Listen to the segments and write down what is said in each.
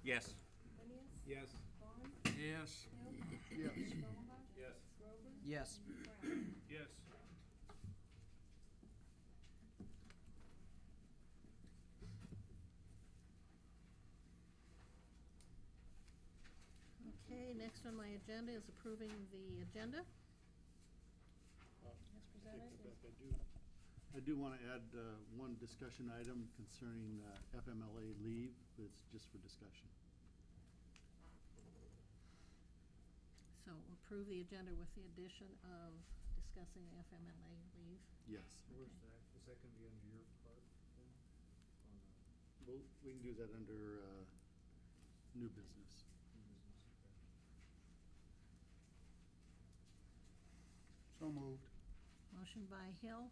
Yes. Phineas. Yes. Vaughn. Yes. Hill. Yes. Sullivan. Yes. Grover. Yes. Brown. Yes. Okay, next on my agenda is approving the agenda. As presented. I do want to add one discussion item concerning FMLA leave. It's just for discussion. So approve the agenda with the addition of discussing FMLA leave. Yes. Where's Okay. that? Is that gonna be under your part then? On Well, we can do that under new business. new business, okay. So moved. Motion by Hill,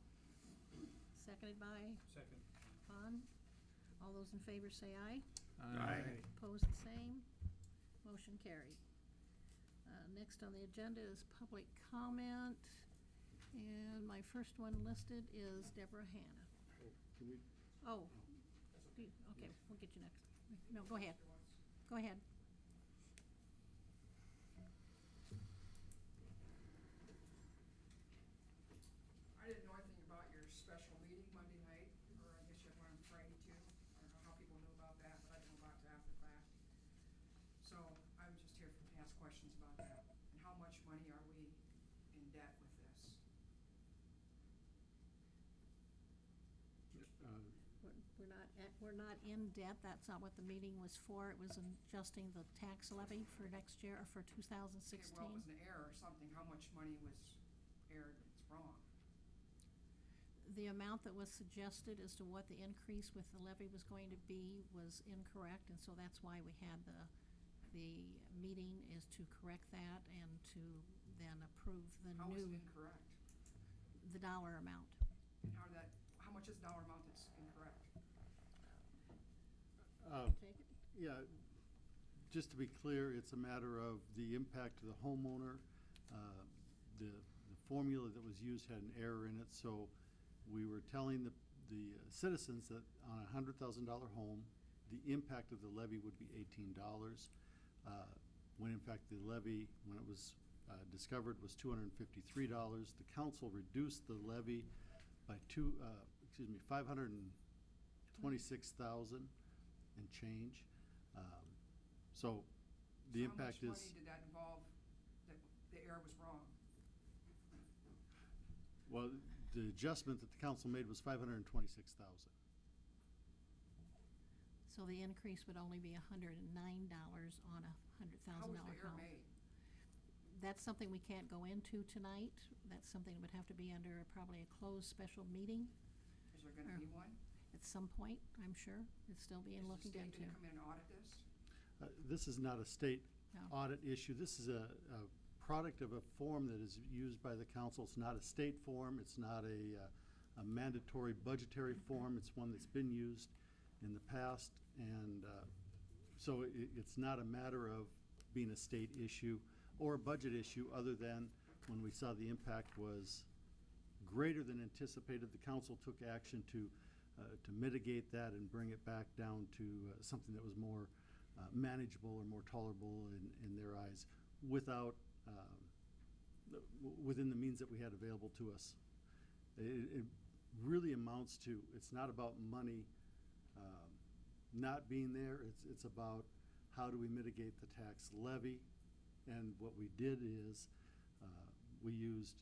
seconded by Second. Vaughn. All those in favor say aye. Aye. Opposed, the same. Motion carried. Next on the agenda is public comment, and my first one listed is Deborah Hanna. Oh, can we? Oh, okay, we'll get you next. No, go ahead. Go ahead. I didn't know anything about your special meeting Monday night, or I guess you had one on Friday too. I don't know how people knew about that, but I didn't know about it after the fact. So I was just here to ask questions about that. And how much money are we in debt with this? We're not in debt. That's not what the meeting was for. It was adjusting the tax levy for next year, or for Okay, 2016. well, it was an error or something. How much money was errored? It's wrong. The amount that was suggested as to what the increase with the levy was going to be was incorrect, and so that's why we had the meeting, is to correct that and to then approve the How is it new, incorrect? the dollar amount. And how much is the dollar amount that's incorrect? Take it? Yeah, just to be clear, it's a matter of the impact to the homeowner. The formula that was used had an error in it, so we were telling the citizens that on a $100,000 home, the impact of the levy would be $18, when in fact the levy, when it was discovered, was $253. The council reduced the levy by $526,000 and change. So the impact How much is. money did that involve that the error was wrong? Well, the adjustment that the council made was $526,000. So the increase would only be $109 on a $100,000 How was the error home. made? That's something we can't go into tonight. That's something that would have to be under probably a closed special meeting Is there gonna be one? at some point, I'm sure. It's still being Is the looked state into. gonna come in and audit this? This is not a state No. audit issue. This is a product of a form that is used by the council. It's not a state form. It's not a mandatory budgetary form. It's one that's been used in the past. And so it's not a matter of being a state issue or a budget issue, other than when we saw the impact was greater than anticipated, the council took action to mitigate that and bring it back down to something that was more manageable or more tolerable in their eyes, without within the means that we had available to us. It really amounts to, it's not about money not being there. It's about how do we mitigate the tax levy. And what we did is we used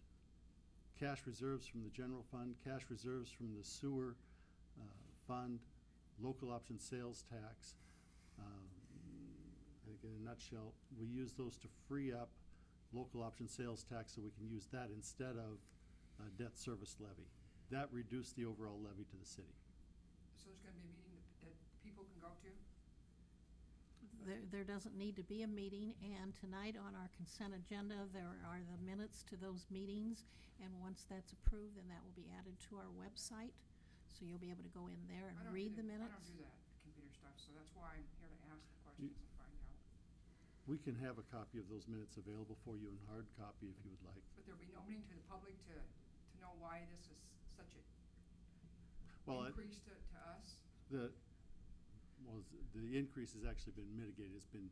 cash reserves from the general fund, cash reserves from the sewer fund, local option sales tax. I think in a nutshell, we use those to free up local option sales tax so we can use that instead of debt service levy. That reduced the overall levy to the city. So there's gonna be a meeting that people can go to? There doesn't need to be a meeting, and tonight on our consent agenda, there are the minutes to those meetings, and once that's approved, then that will be added to our website, so you'll be able to go in there I and don't read do the that- minutes. I don't do that computer stuff, so that's why I'm here to ask the questions and find out. We can have a copy of those minutes available for you in hard copy if you would like. But there'll be no meeting to the public to know why this is such a Well, increase to us? was, the increase has actually been mitigated. It's been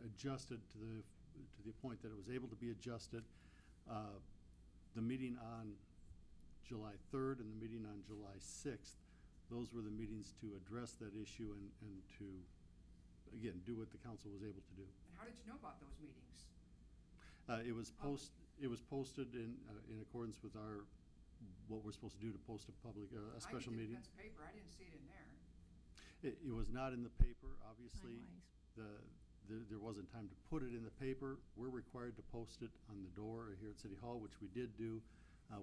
adjusted to the point that it was able to be adjusted. The meeting on July 3rd and the meeting on July 6th, those were the meetings to address that issue and to, again, do what the council was able to do. And how did you know about those meetings? It was posted in accordance with what we're supposed to do to post a special meeting. I get the defense paper, I didn't see it in there. It was not in the paper, obviously. Time-wise. There wasn't time to put it in the paper. We're required to post it on the door here at City Hall, which we did do.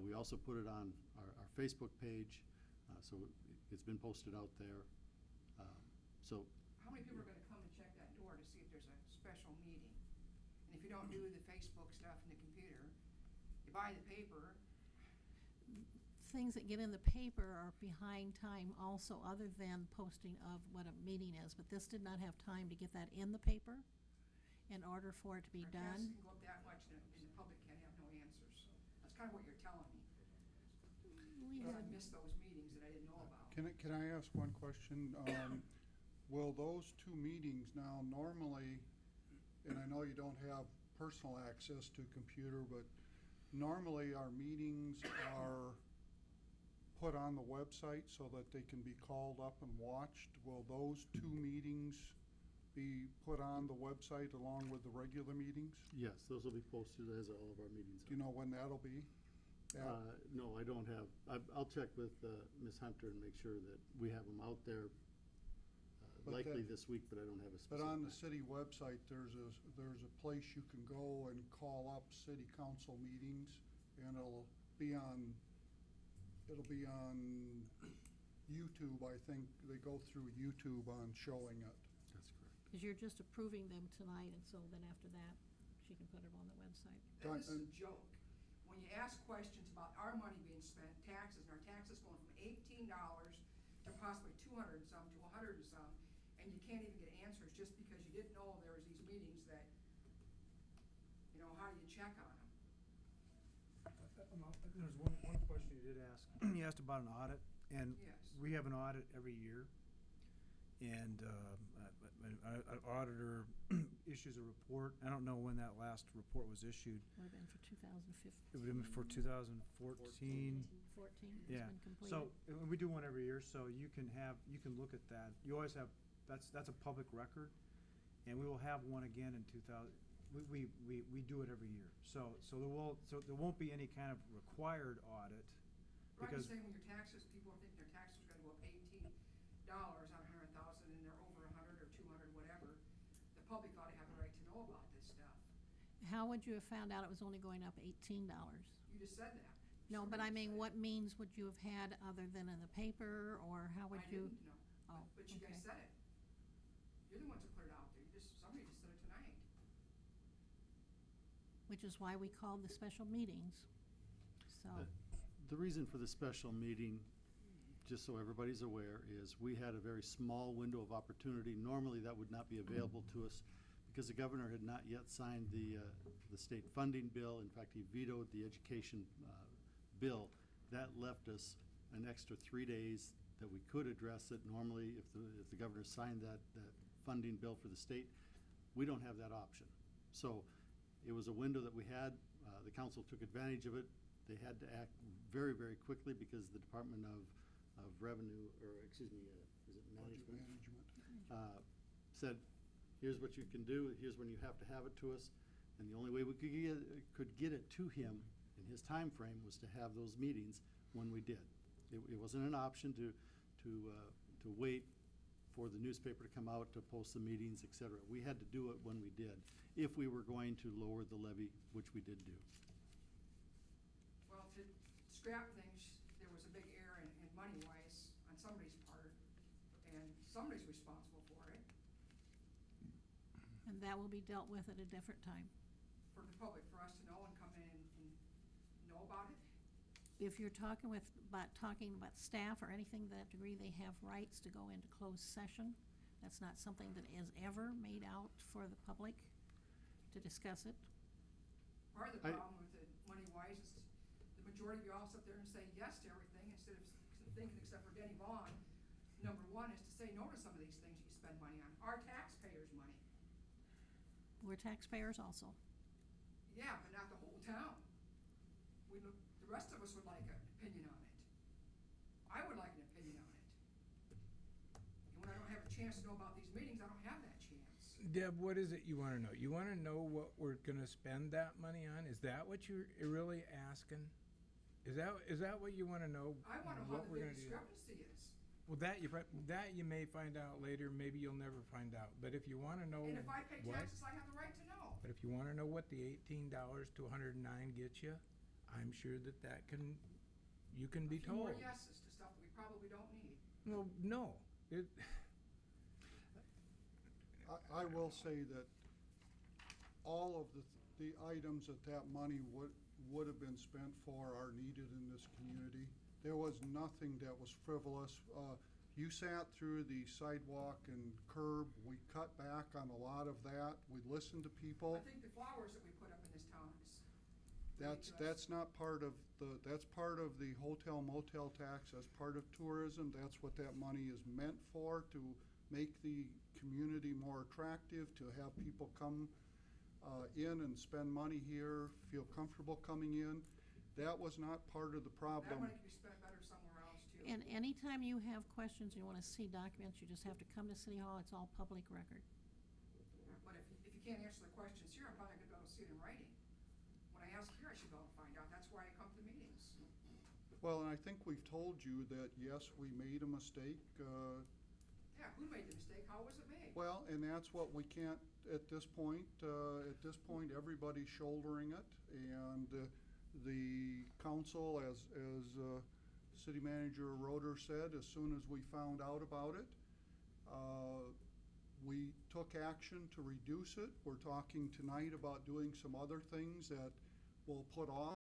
We also put it on our Facebook page, so it's been posted out there. So. How many people are gonna come and check that door to see if there's a special meeting? And if you don't do the Facebook stuff in the computer, you buy the paper. Things that get in the paper are behind time also, other than posting of what a meeting is, but this did not have time to get that in the paper in order for it to be Our tasks done. can go up that much and the public can't have no answers, so that's kinda what you're telling me. We Because I had, missed those meetings that I didn't know about. Can I ask one question? Will those two meetings now normally, and I know you don't have personal access to a computer, but normally our meetings are put on the website so that they can be called up and watched. Will those two meetings be put on the website along with the regular meetings? Yes, those will be posted as all of our meetings Do you know when that'll be? No, I don't have. I'll check with Ms. Hunter and make sure that we have them out there But likely that- this week, but I don't have a specific. But on the time. city website, there's a place you can go and call up city council meetings, and it'll be on YouTube, I think. They go through YouTube on showing it. That's correct. because you're just approving them tonight, and so then after that, she can put it on the website. And this is a joke. When you ask questions about our money being spent, taxes, and our taxes going from $18 to possibly 200 and some to 100 and some, and you can't even get answers just because you didn't know there was these meetings that, how do you check on them? There's one question you did ask. You asked about an audit, and Yes. we have an audit every year. And an auditor issues a report. I don't know when that last report was issued. Would have been for 2015. It would have been for 2014. 14, it's Yeah, been completed. so, and we do one every year, so you can look at that. You always have, that's a public record, and we will have one again in 2000. We do it every year. So there won't be any kind of required audit. But I'm Because, just saying, when your taxes, people think their taxes are gonna go up $18 on 100,000 and they're over 100 or 200, whatever, the public ought to have a right to know about this stuff. How would you have found out it was only going up $18? You just said that. No, but I Somebody mean, said it. what means would you have had other than in the paper, or how would I you? didn't know, Oh, but you guys okay. said it. You're the ones that put it out there, somebody just said it tonight. Which is why we called the special meetings, so. The reason for the special meeting, just so everybody's aware, is we had a very small window of opportunity. Normally, that would not be available to us because the governor had not yet signed the state funding bill. In fact, he vetoed the education bill. That left us an extra 3 days that we could address it. Normally, if the governor signed that funding bill for the state, we don't have that option. So it was a window that we had. The council took advantage of it. They had to act very, very quickly because the Department of Revenue, or excuse me, is it Budget management? management. Said, here's what you can do, here's when you have to have it to us. And the only way we could get it to him in his time frame was to have those meetings when we did. It wasn't an option to wait for the newspaper to come out to post the meetings, et cetera. We had to do it when we did, if we were going to lower the levy, which we did do. Well, to scrap things, there was a big error in money-wise on somebody's part, and somebody's responsible for it, And that will be dealt with at a different time. for the public, for us to know and come in and know about it. If you're talking about staff or anything to that degree, they have rights to go into closed session. That's not something that is ever made out for the public to discuss it. Part of the problem with it, money-wise, is the majority of you all sit there and say yes to everything instead of thinking, except for Denny Vaughn, number one, is to say no to some of these things you spend money on, our taxpayers' money. We're taxpayers also. Yeah, but not the whole town. The rest of us would like an opinion on it. I would like an opinion on it. And when I don't have a chance to know about these meetings, I don't have that chance. Deb, what is it you wanna know? You wanna know what we're gonna spend that money on? Is that what you're really asking? Is that what you wanna know? I wanna know what what we're the gonna big do? discrepancy is. Well, that you may find out later, maybe you'll never find out, but if you wanna know And if I pay what, taxes, I have the right to know. but if you wanna know what the $18 to 109 gets you, I'm sure you can be A few more told. yeses to stuff that we probably don't need. Well, no, I will say that all of the items that money would have been spent for are needed in this community. There was nothing that was frivolous. You sat through the sidewalk and curb, we cut back on a lot of that, we listened to people. I think the flowers that we put up in this town is ridiculous. That's not part of that's part of the hotel motel tax, that's part of tourism, that's what that money is meant for, to make the community more attractive, to have people come in and spend money here, feel comfortable coming in. That was not part of the That problem. money could be spent better somewhere else too. And anytime you have questions, you wanna see documents, you just have to come to City Hall, it's all public record. But if you can't answer the questions here, I'm probably gonna be able to see it in writing. When I ask here, I should be able to find out. That's why I come to meetings. Well, and I think we've told you that, yes, we made a mistake. Yeah, who made the mistake? How was it made? Well, and that's what we can't, at this point, everybody's shouldering it, and the council, as City Manager Roeder said, as soon as we found out about it, we took action to reduce it. We're talking tonight about doing some other things that will put off